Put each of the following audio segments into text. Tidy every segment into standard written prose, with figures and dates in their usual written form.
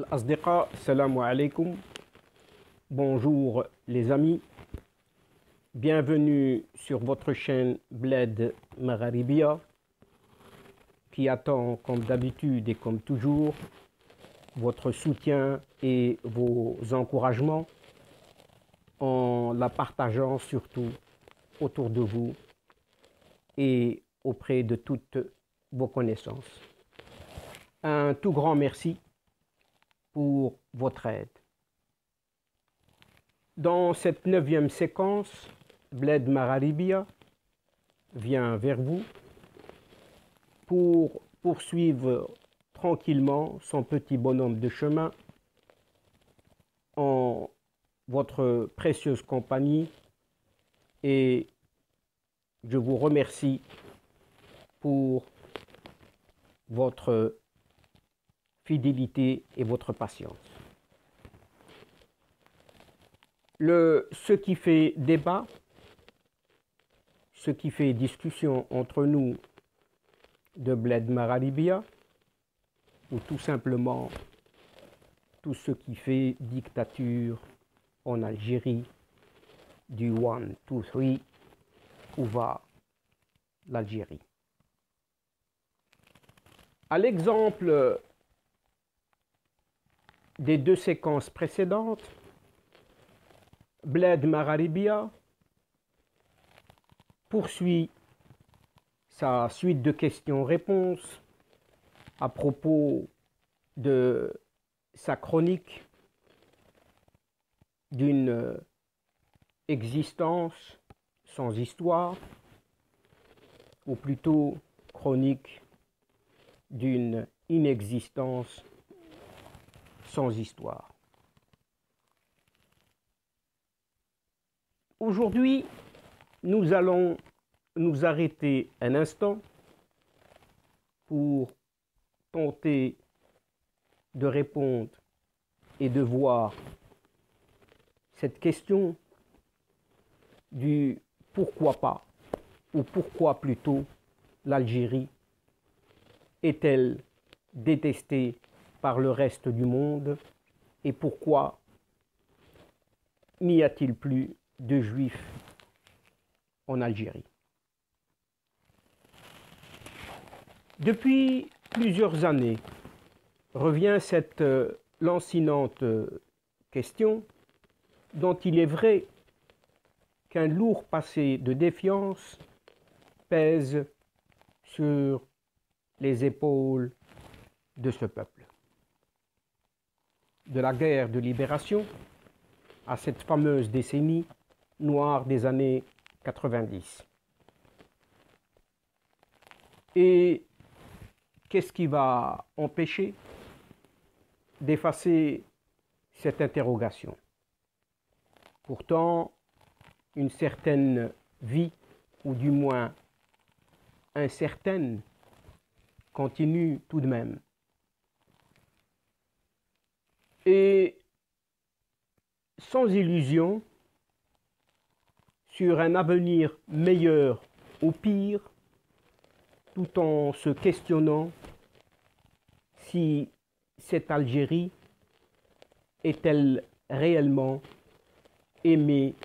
Asdiqa, salam alaikum. Bonjour les amis. Bienvenue sur votre chaîne Bled Magharibia qui attend comme d'habitude et comme toujours votre soutien et vos encouragements en la partageant surtout autour de vous et auprès de toutes vos connaissances. Un tout grand merci pour votre aide. Dans cette 9e séquence, Bled Magharibia vient vers vous pour poursuivre tranquillement son petit bonhomme de chemin en votre précieuse compagnie, et je vous remercie pour votre fidélité et votre patience. Ce qui fait débat, ce qui fait discussion entre nous de Bled Magharibia, ou tout simplement tout ce qui fait dictature en Algérie, du 1, 2, 3, où va l'Algérie. À l'exemple des deux séquences précédentes, Bled Magharibia poursuit sa suite de questions-réponses à propos de sa chronique d'une existence sans histoire, ou plutôt chronique d'une inexistence sans histoire. Aujourd'hui, nous allons nous arrêter un instant pour tenter de répondre et de voir cette question du pourquoi pas, ou pourquoi plutôt l'Algérie est-elle détestée par le reste du monde, et pourquoi n'y a-t-il plus de juifs en Algérie. Depuis plusieurs années revient cette lancinante question, dont il est vrai qu'un lourd passé de défiance pèse sur les épaules de ce peuple. De la guerre de libération à cette fameuse décennie noire des années 90. Et qu'est-ce qui va empêcher d'effacer cette interrogation? Pourtant, une certaine vie, ou du moins incertaine, continue tout de même. Et sans illusion sur un avenir meilleur ou pire, tout en se questionnant si cette Algérie est-elle réellement aimée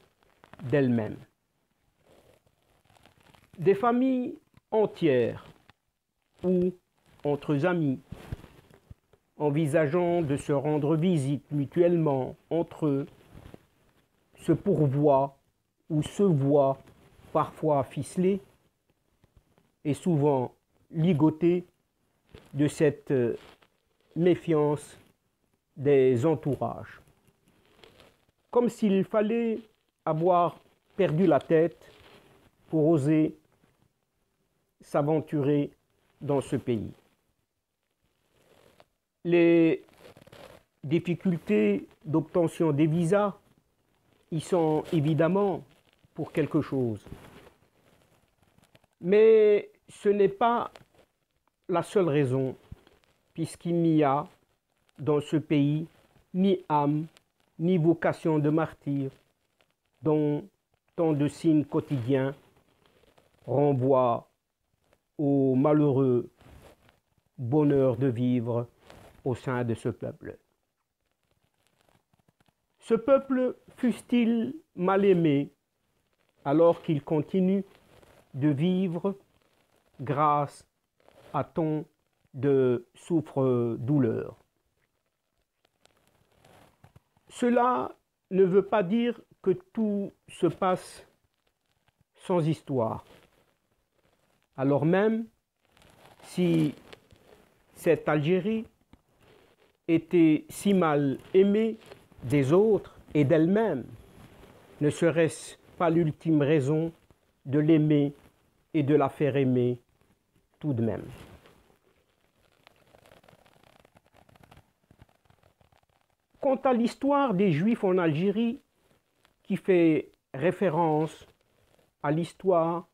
d'elle-même. Des familles entières ou entre amis envisageant de se rendre visite mutuellement entre eux se pourvoient ou se voient parfois ficelés et souvent ligotés de cette méfiance des entourages. Comme s'il fallait avoir perdu la tête pour oser s'aventurer dans ce pays. Les difficultés d'obtention des visas y sont évidemment pour quelque chose. Mais ce n'est pas la seule raison, puisqu'il n'y a dans ce pays ni âme, ni vocation de martyr, dont tant de signes quotidiens renvoient au malheureux bonheur de vivre au sein de ce peuple. Ce peuple fût-il mal aimé alors qu'il continue de vivre grâce à tant de souffre-douleur. Cela ne veut pas dire que tout se passe sans histoire. Alors même si cette Algérie était si mal aimée des autres et d'elle-même, ne serait-ce pas l'ultime raison de l'aimer et de la faire aimer tout de même. Quant à l'histoire des Juifs en Algérie, qui fait référence à l'histoire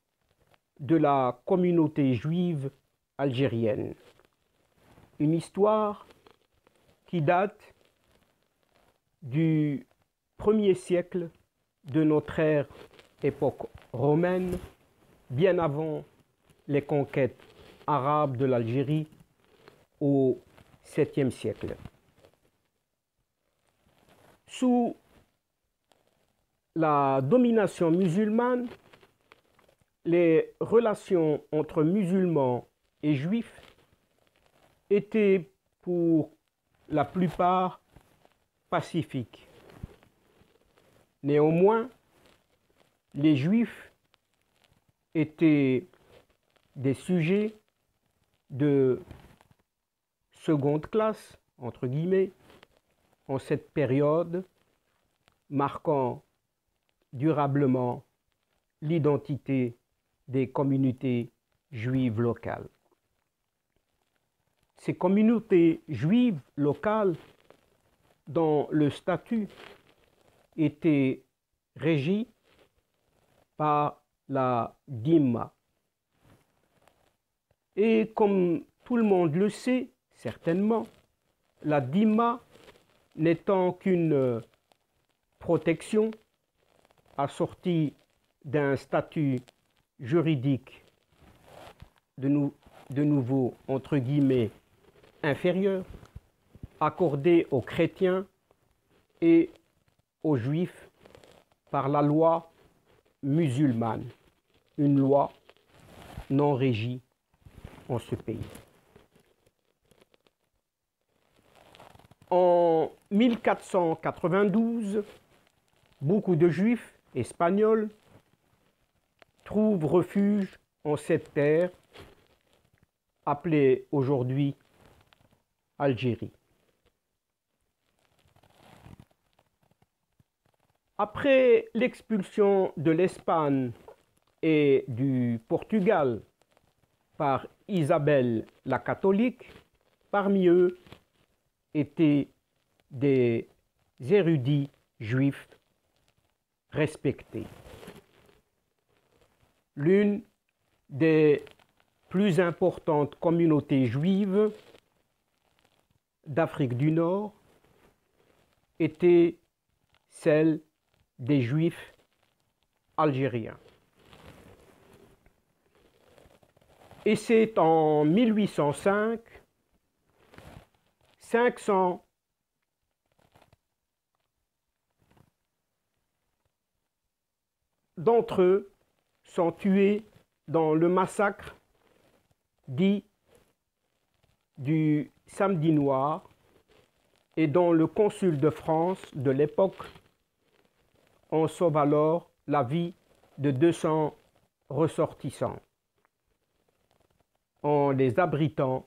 de la communauté juive algérienne, une histoire qui date du 1er siècle de notre ère, époque romaine, bien avant les conquêtes arabes de l'Algérie au 7e siècle. Sous la domination musulmane, les relations entre musulmans et juifs étaient pour la plupart pacifiques. Néanmoins, les juifs étaient des sujets de seconde classe, entre guillemets, en cette période, marquant durablement l'identité des communautés juives locales. Ces communautés juives locales, dont le statut était régi par la Dhimma. Et comme tout le monde le sait, certainement, la Dhimma n'étant qu'une protection assortie d'un statut juridique de nouveau, entre guillemets, inférieur, accordé aux chrétiens et aux juifs par la loi musulmane, une loi non régie en ce pays. En 1492, beaucoup de juifs espagnols trouvent refuge en cette terre appelée aujourd'hui Algérie. Après l'expulsion de l'Espagne et du Portugal par Isabelle la catholique, parmi eux étaient des érudits juifs respectés. L'une des plus importantes communautés juives d'Afrique du Nord était celle des Juifs algériens. Et c'est en 1805, 500 d'entre eux sont tués dans le massacre dit du Samedi Noir et dont le consul de France de l'époque en sauve alors la vie de 200 ressortissants en les abritant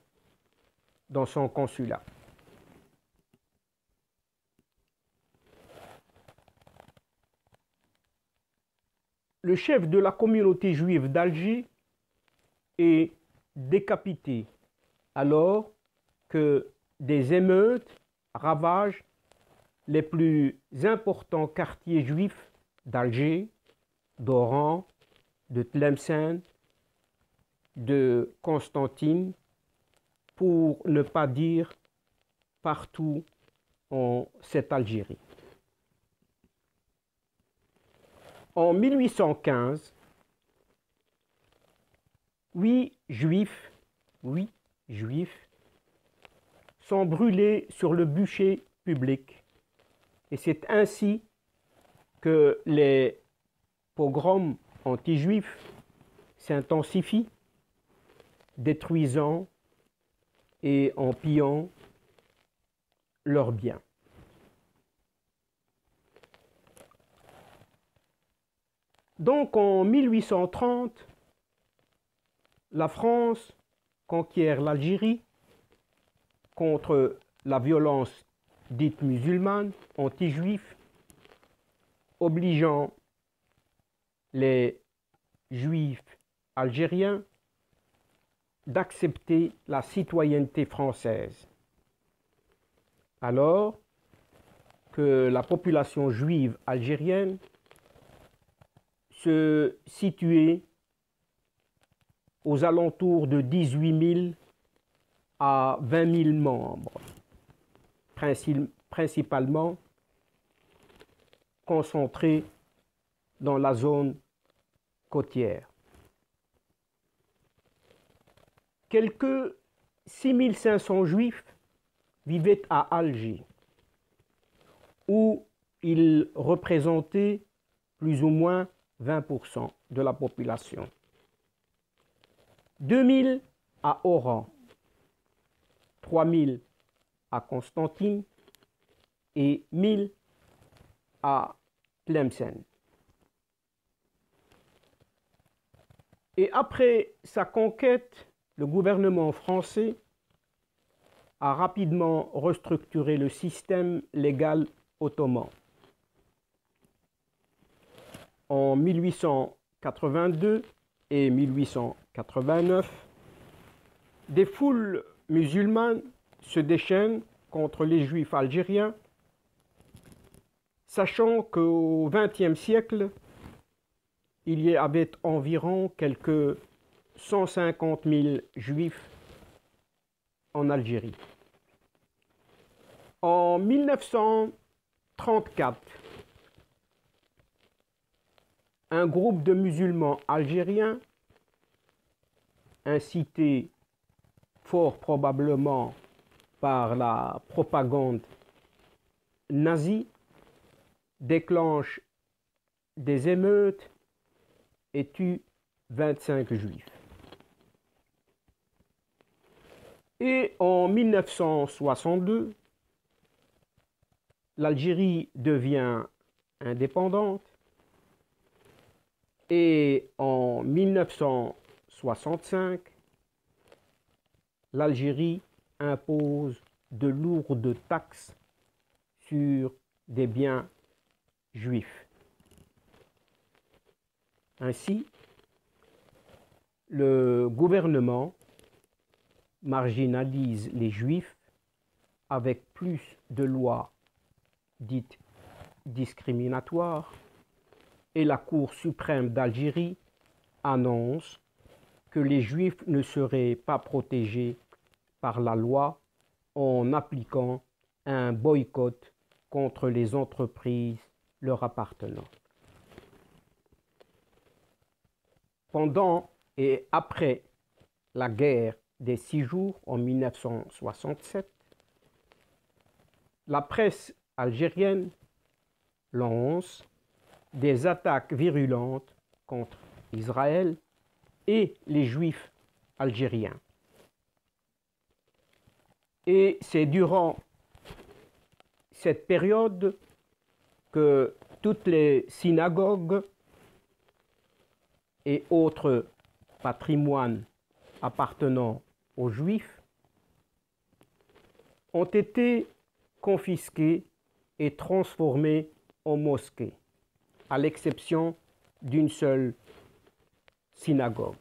dans son consulat. Le chef de la communauté juive d'Alger est décapité alors que des émeutes ravagent les plus importants quartiers juifs d'Alger, d'Oran, de Tlemcen, de Constantine, pour ne pas dire partout en cette Algérie. En 1815, 8 juifs sont brûlés sur le bûcher public Et c'est ainsi que les pogroms anti-juifs s'intensifient, détruisant et en pillant leurs biens. Donc en 1830, la France conquiert l'Algérie contre la violence dite musulmane, anti-juif, obligeant les juifs algériens d'accepter la citoyenneté française. Alors que la population juive algérienne se situait aux alentours de 18 000 à 20 000 membres, principalement concentrés dans la zone côtière. Quelques 6 500 juifs vivaient à Alger, où ils représentaient plus ou moins 20% de la population. 2 000 à Oran, 3 000 à Constantine et 1 000 à Tlemcen. Et après sa conquête, le gouvernement français a rapidement restructuré le système légal ottoman. En 1882 et 1889, des foules musulmanes se déchaînent contre les juifs algériens, sachant qu'au XXe siècle, il y avait environ quelques 150 000 juifs en Algérie. En 1934, un groupe de musulmans algériens, incités fort probablement par la propagande nazie, déclenche des émeutes et tue 25 juifs. Et en 1962, l'Algérie devient indépendante et en 1965, l'Algérie impose de lourdes taxes sur des biens juifs. Ainsi, le gouvernement marginalise les juifs avec plus de lois dites discriminatoires et la Cour suprême d'Algérie annonce que les juifs ne seraient pas protégés par la loi en appliquant un boycott contre les entreprises leur appartenant. Pendant et après la guerre des 6 jours en 1967, la presse algérienne lance des attaques virulentes contre Israël et les juifs algériens. Et c'est durant cette période que toutes les synagogues et autres patrimoines appartenant aux Juifs ont été confisqués et transformés en mosquées, à l'exception d'une seule synagogue.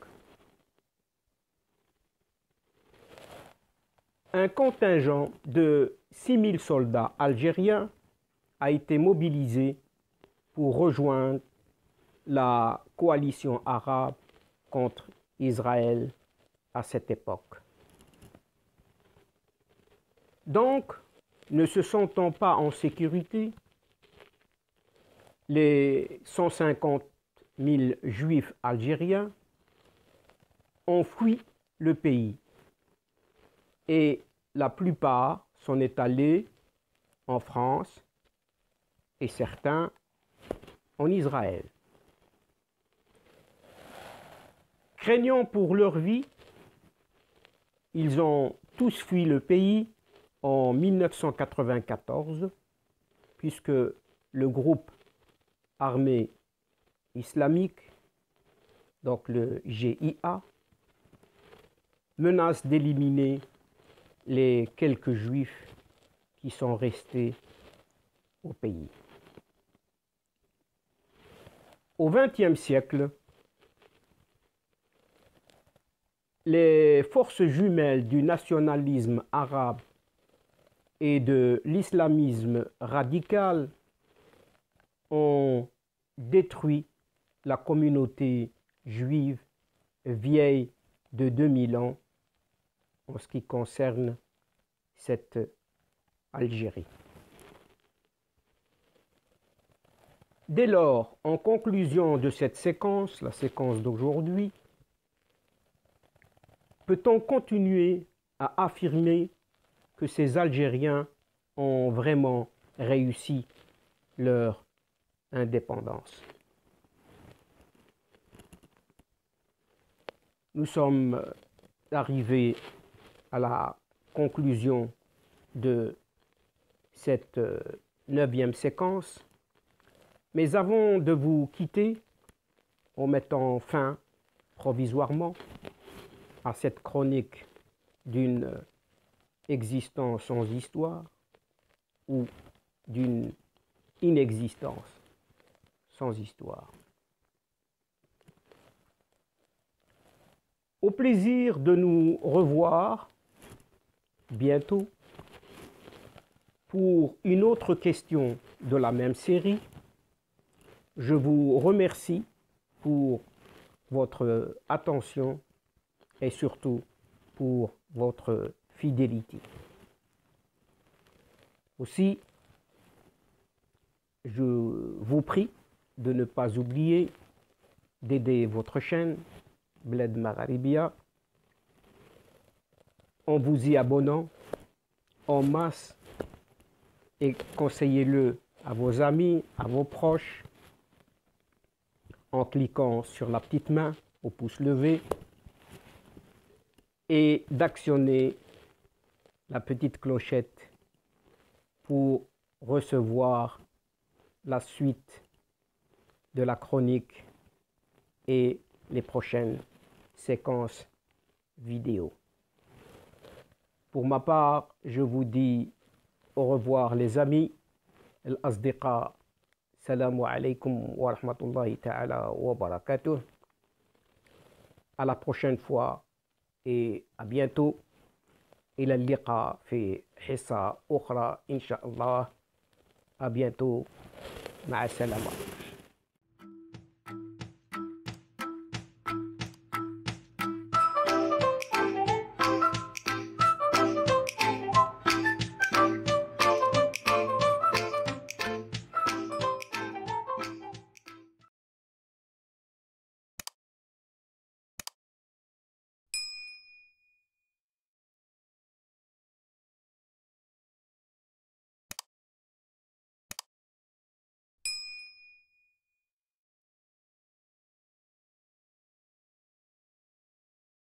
Un contingent de 6 000 soldats algériens a été mobilisé pour rejoindre la coalition arabe contre Israël à cette époque. Donc, ne se sentant pas en sécurité, les 150 000 juifs algériens ont fui le pays et la plupart s'en est allés en France, et certains en Israël. Craignant pour leur vie, ils ont tous fui le pays en 1994, puisque le groupe armé islamique, donc le GIA, menace d'éliminer les quelques juifs qui sont restés au pays. Au XXe siècle, les forces jumelles du nationalisme arabe et de l'islamisme radical ont détruit la communauté juive vieille de 2000 ans en ce qui concerne cette Algérie. Dès lors, en conclusion de cette séquence, la séquence d'aujourd'hui, peut-on continuer à affirmer que ces Algériens ont vraiment réussi leur indépendance? Nous sommes arrivés à la conclusion de cette 9e séquence, mais avant de vous quitter, en mettant fin provisoirement à cette chronique d'une existence sans histoire ou d'une inexistence sans histoire. Au plaisir de nous revoir bientôt pour une autre question de la même série. Je vous remercie pour votre attention et surtout pour votre fidélité. Aussi, je vous prie de ne pas oublier d'aider votre chaîne Bled Magharibia en vous y abonnant en masse et conseillez-le à vos amis, à vos proches en cliquant sur la petite main au pouce levé et d'actionner la petite clochette pour recevoir la suite de la chronique et les prochaines séquences vidéo. Pour ma part, je vous dis au revoir les amis, al-asdiqa, salamu alaykum wa rahmatullahi ta'ala wa barakatuh. À la prochaine fois et à bientôt. إلى اللقاء في حصة أخرى إن شاء الله. À bientôt. مع السلامة.